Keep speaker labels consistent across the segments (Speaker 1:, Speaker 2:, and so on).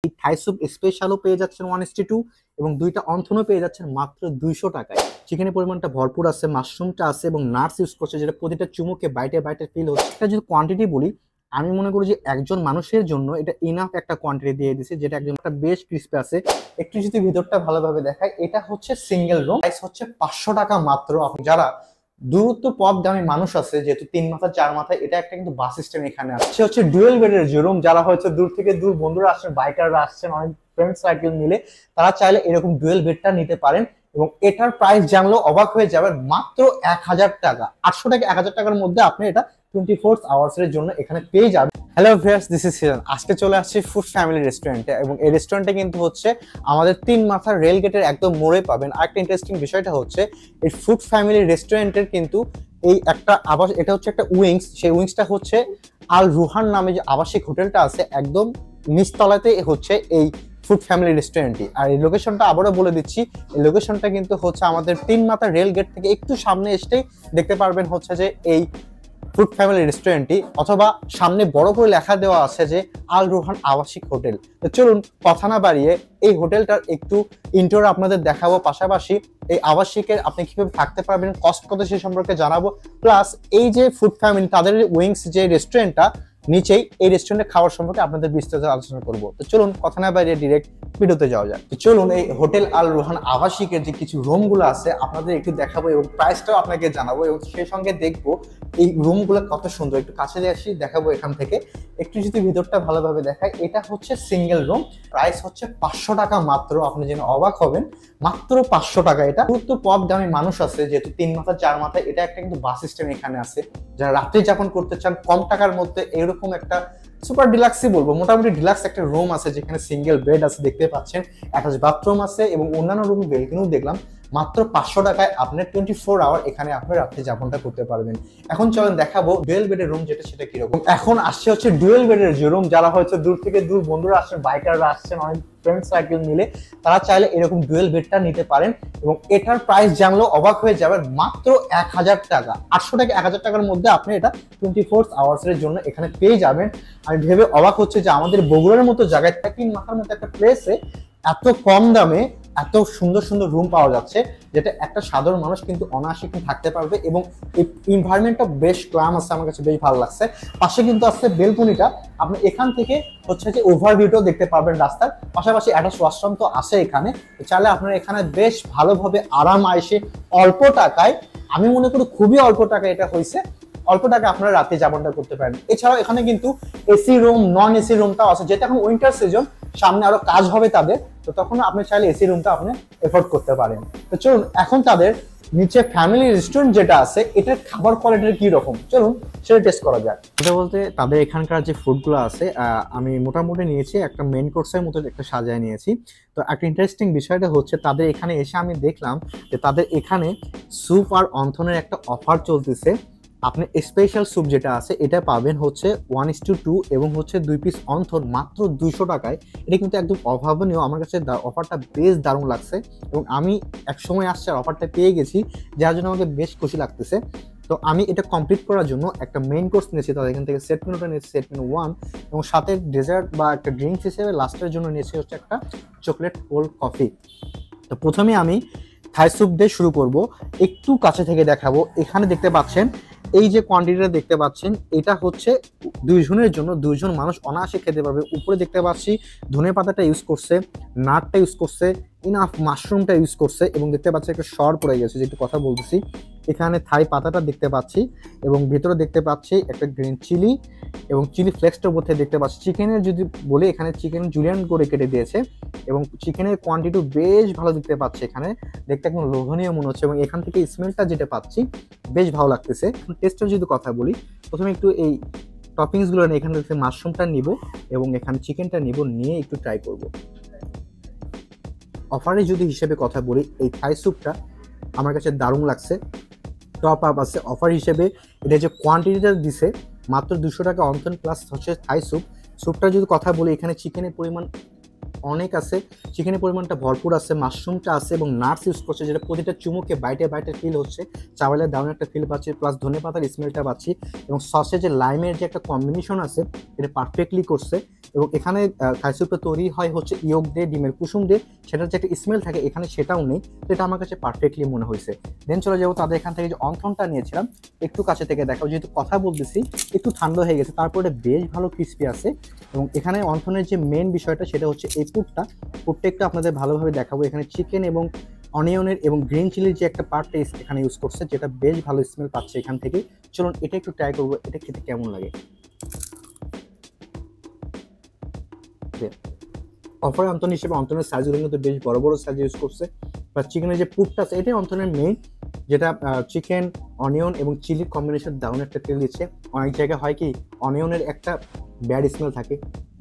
Speaker 1: এই Thai soup স্পেশালও পেয়ে যাচ্ছেন 1:2 এবং দুইটা অন্থনও পেয়ে যাচ্ছেন মাত্র 200 টাকায়। চিকেনের পরিমাণটা ভরপুর আছে, মাশরুমটা আছে এবং নাটস ইউজ করছে, যেটা প্রতিটা চুমুকে বাইটে বাইটে ফিল হচ্ছে। এটা যদি কোয়ান্টিটি বলি, আমি মনে করি যে একজন মানুষের জন্য এটা ইনাফ একটা কোয়ান্টিটি দিয়ে দিছে, যেটা একজন একটা বেশ ক্রিস্পি আছে। একটু যদি ভিতরটা ভালোভাবে দেখায়, এটা হচ্ছে সিঙ্গেল রুম, প্রাইস হচ্ছে 500 টাকা মাত্র। আপনি যারা দূরত্ব পথ গামী মানুষ আছে, যেহেতু 3 মাথা 4 মাথা, এটা একটা কিন্তু বাস সিস্টেম এখানে আছে। সে হচ্ছে ডুয়েল বেডের যে রুম, যারা হচ্ছে দূর থেকে দূর বন্ধুরা আসছেন, বাইকাররা আসছেন, অনেক ফ্রেন্ড সার্কেল মিলে, তারা চাইলে এরকম ডুয়েল বেডটা নিতে পারেন। এবং এটার প্রাইস জানলেও অবাক হয়ে যাবেন, মাত্র 1000 টাকা। 800 টাকা 1000 টাকার মধ্যে আপনি এটা 24 আওয়ার্স এর জন্য এখানে পেয়ে যাবেন। Hello viewers, this is season. আজকে চলে আসছি ফুড ফ্যামিলি রেস্টুরেন্টে, এবং এই রেস্টুরেন্টে কিন্তু হচ্ছে আমাদের 3 মাথার রেল গেটের একদম মোড়ে পাবেন। আরেকটা ইন্টারেস্টিং বিষয়টা হচ্ছে, এই ফুড ফ্যামিলি রেস্টুরেন্টের কিন্তু এই একটা আবাস, এটা হচ্ছে একটা উইংস। সেই উইংসটা হচ্ছে আল রুহান নামে যে আবাসিক হোটেলটা আছে, একদম নিচতলাতে হচ্ছে এই ফুড ফ্যামিলি রেস্টুরেন্টটি। আর এই লোকেশনটা আবারও বলে দিচ্ছি, এই লোকেশনটা কিন্তু হচ্ছে আমাদের 3 মাথা রেল গেট থেকে একটু সামনে এসেই দেখতে পারবেন হচ্ছে যে এই ফুড ফ্যামিলি রেস্টুরেন্টটি, অথবা সামনে বড় করে লেখা দেওয়া আছে যে আল রুহান আবাসিক হোটেল। তো চলুন কথা না বাড়িয়ে এই হোটেলটার একটু ইন্টোর আপনাদের দেখাবো, পাশাপাশি এই আবাসিকের আপনি কিভাবে থাকতে পারবেন, কস্ট কত সে সম্পর্কে জানাবো। প্লাস এই যে ফুড ফ্যামিলি তাদের উইংস যে রেস্টুরেন্টটা নিচেই, এই রেস্টুরেন্টে খাওয়ার সম্পর্কে আপনাদের বিস্তারিত আলোচনা করব। তো চলুন কথা না বাড়িয়ে ডিরেক্ট ভিডিওতে যাওয়া যায়। তো চলুন এই হোটেল আল রুহান আবাসিকের যে কিছু রুমগুলো আছে আপনাদের একটু দেখাবো, এবং প্রাইসটাও আপনাকে জানাবো, এবং সেই সঙ্গে দেখবো এই রুমগুলো কত সুন্দর। একটু কাছে আসি, দেখাবো এখান থেকে। একটু যদি ভিতরটা ভালোভাবে দেখায়, এটা হচ্ছে সিঙ্গেল রুম, প্রাইস হচ্ছে 500 টাকা মাত্র। আপনি যেন অবাক হবেন, মাত্র 500 টাকা। এটা দূরত্ব পথ গামী মানুষ আছে, যেহেতু 3 মাথা 4 মাথা, এটা একটা কিন্তু বাস সিস্টেম এখানে আছে। যারা রাত্রি যাপন করতে চান কম টাকার মধ্যে, এরকম একটা সুপার ডিলাক্সই বলবো, মোটামুটি ডিলাক্স একটা রুম আছে, যেখানে সিঙ্গেল বেড আছে, দেখতে পাচ্ছেন অ্যাটাচ বাথরুম আছে, এবং অন্যান্য রুমে বেলকনিও দেখলাম। মাত্র 500 টাকায় আপনি 24 আওয়ার এখানে আপনি রাত্রি যাপনটা করতে পারবেন। এখন চলেন দেখাবো ডুয়েল বেডের রুম, যেটা সেটা কিরকম। এখন আসছে হচ্ছে ডুয়েল বেডের যে রুম, যারা হচ্ছে দূর থেকে দূর বন্ধুরা আসছেন, বাইকাররা আসছেন, অনেক ফ্রেন্ড সার্কেল মিলে, তারা চাইলে এরকম ডুয়েল বেডটা নিতে পারেন। এবং এটার প্রাইস জানলেও অবাক হয়ে যাবেন, মাত্র 1000 টাকা। 800 টাকা 1000 টাকার মধ্যে আপনি এটা 24 আওয়ার্স এর জন্য এখানে পেয়ে যাবেন। আমি ভেবে অবাক হচ্ছে যে আমাদের বগুড়ার মতো জায়গায় 3 মাথার মতো একটা প্লেসে এত কম দামে এত সুন্দর সুন্দর রুম পাওয়া যাচ্ছে, যেটা একটা সাধারণ মানুষ কিন্তু অনায়াসে থাকতে পারবে। এবং এই এনভায়রনমেন্টটা বেশ ক্লাম আছে, আমার কাছে বেশ ভালো লাগছে। পাশে কিন্তু আছে বেলকনিটা, আপনি এখান থেকে হচ্ছে যে ওভারভিউটাও দেখতে পারবেন রাস্তার। পাশাপাশি অ্যাটাচ ওয়াশরুম তো আছে এখানে। চাইলে আপনারা এখানে বেশ ভালোভাবে আরাম আয়েসে অল্প টাকায়, আমি মনে করি খুবই অল্প টাকায় এটা হয়েছে, অল্প টাকা আপনারা রাতে যাপনটা করতে পারেন। এছাড়াও এখানে কিন্তু এসি রুম, নন এসি রুমটাও আছে, যেটা এখন উইন্টার সিজন, সামনে আরো কাজ হবে তাদের, তো তখন আপনি চাইলে এসি রুমটা আপনি এফোর্ড করতে পারেন। তো চলুন এখন তাদের নিচে ফ্যামিলি রেস্টুরেন্ট যেটা আছে, এটার খাবার কোয়ালিটির কি রকম, চলুন সেটা টেস্ট করা যাক। এটা বলতে তাদের এখানকার যে ফুডগুলো আছে, আমি মোটামুটি নিয়েছি একটা মেন কোর্সের মতো একটা সাজায় নিয়েছি। তো একটা ইন্টারেস্টিং বিষয়টা হচ্ছে, তাদের এখানে এসে আমি দেখলাম যে তাদের এখানে স্যুপ আর অন্থনের একটা অফার চলতেছে। আপনি স্পেশাল স্যুপ যেটা আছে এটা পাবেন হচ্ছে 1:2 এবং হচ্ছে 2 পিস অন্থন মাত্র 200 টাকায়। এটা কিন্তু একদম অভাবনীয়, আমার কাছে অফারটা বেশ দারুণ লাগছে, এবং আমি এক সময় আসছে অফারটা পেয়ে গেছি, যার জন্য আমাকে বেশ খুশি লাগতেছে। তো আমি এটা কমপ্লিট করার জন্য একটা মেইন কোর্স নিয়েছি, তাদের এখান থেকে সেট মেনুটা নিয়েছি, সেট মেনু 1, এবং সাথে ডেজার্ট বা একটা ড্রিঙ্কস হিসেবে লাস্টের জন্য নিয়েছি হচ্ছে একটা চকলেট কোল্ড কফি। তো প্রথমে আমি থাই স্যুপ দিয়ে শুরু করব, একটু কাছে থেকে দেখাবো। এখানে দেখতে পাচ্ছেন এই যে কোয়ান্টিটিটা দেখতে পাচ্ছেন, এটা হচ্ছে 2 জনের জন্য, 2 জন মানুষ অনায়াসে খেতে পারবে। উপরে দেখতে পাচ্ছি ধনে পাতাটা ইউজ করছে, নাটটা ইউজ করছে, ইনাফ মাশরুমটা ইউজ করছে, এবং দেখতে পাচ্ছি একটা সর পড়ে গেছে, যে একটু কথা বলতেছি। এখানে থাই পাতাটা দেখতে পাচ্ছি, এবং ভিতরে দেখতে পাচ্ছি একটা গ্রিন চিলি, এবং চিলি ফ্লেক্সটার মধ্যে দেখতে পাচ্ছি চিকেনের, যদি বলি এখানে চিকেন জুলিয়ান করে কেটে দিয়েছে, এবং চিকেনের কোয়ান্টিটি বেশ ভালো দেখতে পাচ্ছি। এখানে দেখতে একদম লোভনীয় মনে হচ্ছে, এবং এখান থেকে স্মেলটা যেটা পাচ্ছি বেশ ভালো লাগতেছে। টেস্টের যদি কথা বলি, প্রথমে একটু এই টপিংসগুলো নিয়ে এখান থেকে মাশরুমটা নিব, এবং এখানে চিকেনটা নিব, নিয়ে একটু ট্রাই করব। অফারে যদি হিসেবে কথা বলি, এই থাই স্যুপটা আমার কাছে দারুণ লাগছে, টপ আপ আছে অফার হিসেবে। এটা যে কোয়ান্টিটিটা দিছে মাত্র 200 টাকা অন্থন প্লাস হচ্ছে থাই স্যুপ। স্যুপটা যদি কথা বলি, এখানে চিকেনের পরিমাণ অনেক আছে, চিকেনের পরিমাণটা ভরপুর আছে, মাশরুমটা আছে, এবং নাটস ইউজ করছে, যেটা প্রতিটা চুমুকে বাইটে বাইটে ফিল হচ্ছে। চাওয়ালের দারুণ একটা ফিল পাচ্ছি, প্লাস ধনে পাতার স্মেলটা পাচ্ছি, এবং সসে যে লাইমের যে একটা কম্বিনেশন আছে, এটা পারফেক্টলি করছে। এবং এখানে থাই স্যুপটা তৈরি হয় হচ্ছে ইয়ক দিয়ে, ডিমের কুসুম দিয়ে, সেটার যে একটা স্মেল থাকে এখানে সেটাও নেই। তো এটা আমার কাছে পারফেক্টলি মনে হয়েছে। দেন চলে যাবো তাদের এখান থেকে যে অন্থনটা নিয়েছিলাম, একটু কাছে থেকে দেখাও, যেহেতু কথা বলতেছি একটু ঠান্ডা হয়ে গেছে, তারপরে বেশ ভালো ক্রিস্পি আছে। এবং এখানে অন্থনের যে মেন বিষয়টা সেটা হচ্ছে এই পুরটা একটু আপনাদের ভালোভাবে দেখাবো। এখানে চিকেন এবং অনিয়নের এবং গ্রিন চিলির যে একটা পার্টটা এখানে ইউজ করছে, যেটা বেশ ভালো স্মেল পাচ্ছে এখান থেকে। চলুন এটা একটু ট্রাই করবো, এটা খেতে কেমন লাগে। অফার অন্তন হিসেবে অন্তনের সাইজগুলো কিন্তু বেশ বড় বড় সাইজ ইউজ করছে। বা চিকেনের যে পুরটা আছে এটাই অন্তনের মেইন, যেটা চিকেন, অনিয়ন এবং চিলির কম্বিনেশন দারুণ একটা তেল দিচ্ছে। অনেক জায়গায় হয় কি অনিয়নের একটা ব্যাড স্মেল থাকে,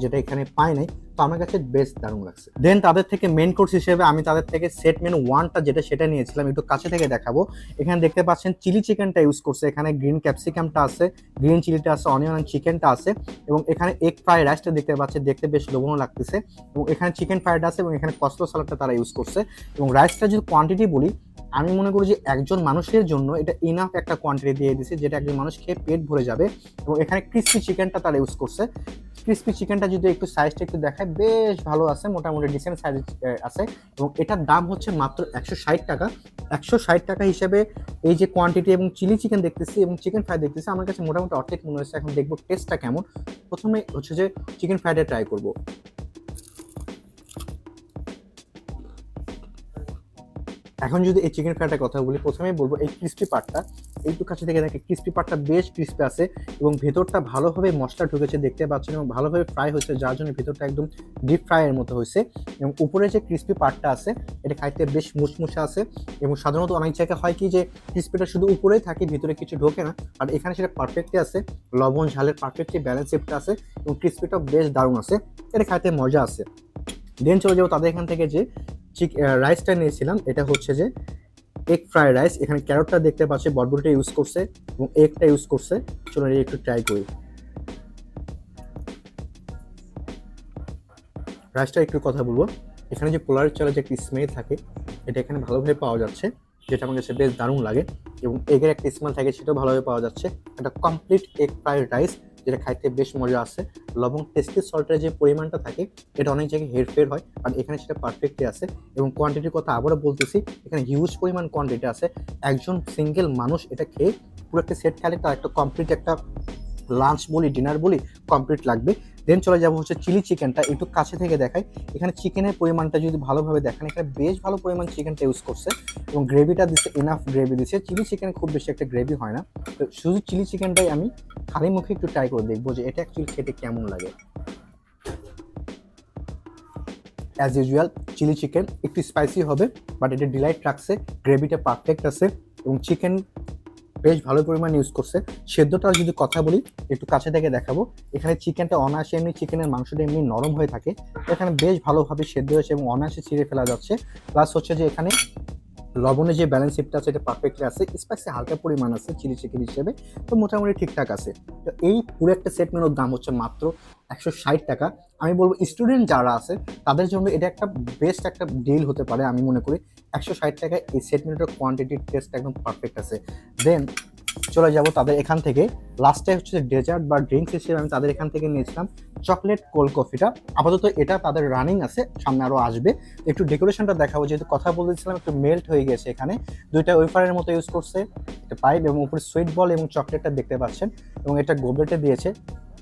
Speaker 1: যেটা এখানে পায় নাই। তো আমার কাছে বেশ দারুণ লাগছে। দেন তাদের থেকে মেন কোর্স হিসেবে আমি তাদের থেকে সেট মেনু 1টা সেটা নিয়েছিলাম, একটু কাছে থেকে দেখাবো। এখানে দেখতে পাচ্ছেন চিলি চিকেনটা ইউজ করছে, এখানে গ্রিন ক্যাপসিকামটা আছে, গ্রিন চিলিটা আছে, অনিয়ন এন্ড চিকেনটা আছে, এবং এখানে এগ ফ্রাইড রাইসটা দেখতে পাচ্ছেন, দেখতে বেশ লোভনীয় লাগতেছে। এবং এখানে চিকেন ফ্রাইড আছে এবং এখানে কসলো সালাডটা তারা ইউজ করছে। এবং রাইসটা যদি কোয়ান্টিটি বলি, আমি মনে করি যে একজন মানুষের জন্য এটা ইনাফ একটা কোয়ান্টিটি দিয়ে দিছে, যেটা একজন মানুষ খেয়ে পেট ভরে যাবে। এবং এখানে ক্রিস্পি চিকেনটা তারা ইউজ করছে। ক্রিস্পি চিকেনটা যদি একটু সাইজটা একটু দেখায়, বেশ ভালো আছে, মোটামুটি ডিসেন্ট সাইজ আছে। এবং এটার দাম হচ্ছে মাত্র 160 টাকা। 160 টাকা হিসেবে এই যে কোয়ান্টিটি এবং চিলি চিকেন দেখতেছি এবং চিকেন ফ্রাই দেখতেছি, আমার কাছে মোটামুটি অর্ধেক মনে হয়েছে। এখন দেখবো টেস্টটা কেমন। প্রথমে হচ্ছে যে চিকেন ফ্রাইডে ট্রাই করবো। এখন যদি এই চিকেন ফ্রাইটার কথা বলি, প্রথমেই বলবো এই ক্রিস্পি পার্টটা, একটু কাছে থেকে দেখে ক্রিস্পি পার্টটা বেশ ক্রিস্পি আছে এবং ভেতরটা ভালোভাবে মশলা ঢুকেছে দেখতে পাচ্ছেন, এবং ভালোভাবে ফ্রাই হয়েছে, যার জন্য ভেতরটা একদম ডিপ ফ্রাইয়ের মতো হয়েছে। এবং উপরে যে ক্রিস্পি পার্টটা আছে এটা খাইতে বেশ মুচমুচে আছে। এবং সাধারণত অনেক জায়গায় হয় কি যে ক্রিস্পিটা শুধু উপরেই থাকে, ভিতরে কিছু ঢোকে না, আর এখানে সেটা পারফেক্টলি আছে। লবণ ঝালের পারফেক্টলি ব্যালেন্স শেপটা আছে এবং ক্রিস্পিটাও বেশ দারুণ আছে, এটা খাইতে মজা আছে। দেন চলে যাবো তাদের এখান থেকে যে রাইসটা নিয়েছিলাম, এটা হচ্ছে যে এগ ফ্রাইড রাইস। এখানে ক্যারটটা দেখতে পাচ্ছি, বটবটিটা ইউজ করছে এবং এগটা ইউজ করছে। চলুন এটা একটু ট্রাই করি। রাইসটা একটু কথা বলবো, এখানে যে পোলার চালের যে একটি স্মেল থাকে এটা এখানে ভালোভাবে পাওয়া যাচ্ছে, যেটা আমার কাছে বেশ দারুণ লাগে। এবং এগের একটা স্মেল থাকে, সেটাও ভালোভাবে পাওয়া যাচ্ছে। একটা কমপ্লিট এগ ফ্রাইড রাইস, যেটা খাইতে বেশ মজা আছে। লবণ টেস্টি সল্টের যে পরিমাণটা থাকে এটা অনেক জায়গায় হেরফের হয়, আর এখানে সেটা পারফেক্টলি আছে। এবং কোয়ান্টিটির কথা আবারও বলতেছি, এখানে হিউজ পরিমাণ কোয়ান্টিটি আছে। একজন সিঙ্গেল মানুষ এটা খেয়ে পুরো একটা সেট খেলে তার একটা কমপ্লিট একটা লাঞ্চ বলি ডিনার বলি কমপ্লিট লাগবে। দেন চলে যাবো হচ্ছে চিলি চিকেনটা, একটু কাছে থেকে দেখাই। এখানে চিকেনের পরিমাণটা যদি ভালোভাবে দেখেন, এখানে বেশ ভালো পরিমাণ চিকেনটা ইউজ করছে এবং গ্রেভিটা দিচ্ছে, এনাফ গ্রেভি দিচ্ছে। চিলি চিকেন খুব বেশি একটা গ্রেভি হয় না, তো শুধু চিলি চিকেনটাই আমি খালি মুখে একটু ট্রাই করে দেখবো যে এটা অ্যাকচুয়ালি খেতে কেমন লাগে। অ্যাজ ইউজুয়াল চিলি চিকেন একটু স্পাইসি হবে, বাট এটা ডিলাইট রাখছে, গ্রেভিটা পারফেক্ট আছে এবং চিকেন বেশ ভালো পরিমাণ ইউজ করছে। সেদ্ধটার যদি কথা বলি, একটু কাছে থেকে দেখাবো। এখানে চিকেনটা অনায়াসে, এমনি চিকেনের মাংসটা এমনি নরম হয়ে থাকে, এখানে বেশ ভালোভাবে সেদ্ধ হয়েছে এবং অনায়াসে ছিঁড়ে ফেলা যাচ্ছে। প্লাস হচ্ছে যে এখানে লবণের যে ব্যালেন্স শেপটা আছে এটা পারফেক্টলি আছে, স্পাইসি হালকা পরিমাণ আছে চিলি চিকেন হিসেবে, তো মোটামুটি ঠিকঠাক আছে। তো এই পুরো একটা সেট মেনুর দাম হচ্ছে মাত্র 160 টাকা। আমি বলবো স্টুডেন্ট যারা আছে তাদের জন্য এটা একটা বেস্ট একটা ডিল হতে পারে। আমি মনে করি 160 টাকায় এই সেট মেনুটার কোয়ান্টিটির টেস্ট একদম পারফেক্ট আছে। দেন চলে যাব তাদের এখান থেকে লাস্টে হচ্ছে ডেজার্ট বা ড্রিঙ্কস হিসেবে আমি তাদের এখান থেকে নিয়েছিলাম চকলেট কোল্ড কফিটা। আপাতত এটা তাদের রানিং আছে, সামনে আরও আসবে। একটু ডেকোরেশনটা দেখাবো, যেহেতু কথা বলতেছিলাম একটু মেল্ট হয়ে গেছে। এখানে দুইটা ওয়েফারের মতো ইউজ করছে, একটা পাইপ এবং উপরে সুইট বল এবং চকলেটটা দেখতে পাচ্ছেন, এবং এটা গোবলেটে দিয়েছে।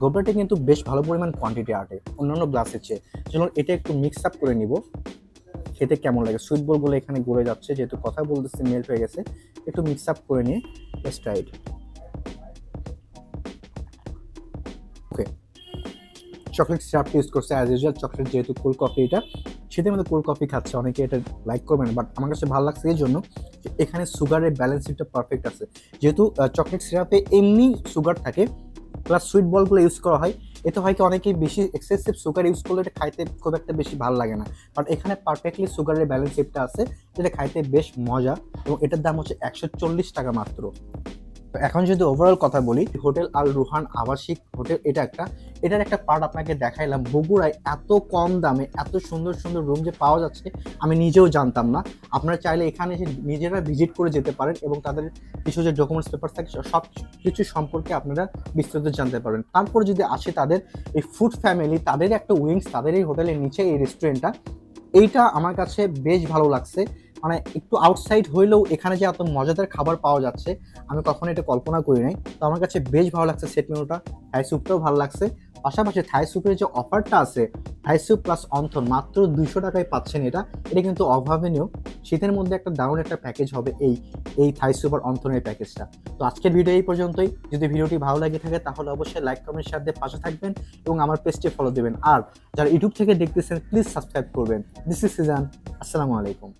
Speaker 1: গোবলেটে কিন্তু বেশ ভালো পরিমাণ কোয়ান্টিটি আটে অন্যান্য গ্লাসের চেয়ে। চলুন এটা একটু মিক্স আপ করে নিব, খেতে কেমন লাগে। সুইট বলগুলো এখানে গড়ে যাচ্ছে, যেহেতু কথা বলতেছে মেল্ট হয়ে গেছে, একটু মিক্স আপ করে নিয়ে স্ট্রাইড। ওকে, চকলেট সিরাপটা ইউজ করছে অ্যাজ ইউজুয়াল। চকলেট যেহেতু কোল্ড কফি, এটা শীতের মধ্যে কোল্ড কফি খাচ্ছে, অনেকে এটা লাইক করবে না, বাট আমার কাছে ভালো লাগছে এই জন্য যে এখানে সুগারের ব্যালেন্সিংটা পারফেক্ট আছে। যেহেতু চকলেট সিরাপে এমনি সুগার থাকে, প্লাস সুইট বলগুলো ইউজ করা হয়, এতে হয় কি অনেকেই বেশি এক্সেসিভ সুগার ইউজ করলে এটা খাইতে খুব একটা বেশি ভালো লাগে না, বাট এখানে পারফেক্টলি সুগারের ব্যালেন্স শেপটা আছে, যেটা খাইতে বেশ মজা। এবং এটার দাম হচ্ছে 140 টাকা মাত্র। এখন যদি ওভারঅল কথা বলি, হোটেল আল রুহান আবাসিক হোটেল এটার একটা পার্ট আপনাকে দেখাইলাম। বগুড়ায় এত কম দামে এত সুন্দর সুন্দর রুম যে পাওয়া যাচ্ছে আমি নিজেও জানতাম না। আপনারা চাইলে এখানে এসে নিজেরা ভিজিট করে যেতে পারেন এবং তাদের কিছু যে ডকুমেন্টস পেপার থাকে সব কিছু সম্পর্কে আপনারা বিস্তারিত জানতে পারবেন। তারপর যদি আসে তাদের এই ফুড ফ্যামিলি, তাদের একটা উইংস, তাদের এই হোটেলের নিচে এই রেস্টুরেন্টটা, এইটা আমার কাছে বেশ ভালো লাগছে। মানে একটু আউটসাইড হইলেও এখানে যে এত মজাদার খাবার পাওয়া যাচ্ছে আমি কখনো এটা কল্পনা করি নাই। তো আমার কাছে বেশ ভালো লাগছে সেট মেনুটা। থাই স্যুপটাও ভালো লাগছে। পাশাপাশি থাই স্যুপের যে অফারটা আছে, থাই স্যুপ প্লাস অন্থন মাত্র 200 টাকায় পাচ্ছেন। এটা কিন্তু অভাবনীয়। শীতের মধ্যে একটা দারুণ একটা প্যাকেজ হবে এই থাই স্যুপ আর অন্থনের প্যাকেজটা। তো আজকের ভিডিও এই পর্যন্তই। যদি ভিডিওটি ভালো লাগে থাকে তাহলে অবশ্যই লাইক কমেন্ট শেয়ার দিয়ে পাশে থাকবেন এবং আমার পেজটি ফলো দেবেন। আর যারা ইউটিউব থেকে দেখতেছেন প্লিজ সাবস্ক্রাইব করবেন। This is Sijan. আসসালামু আলাইকুম।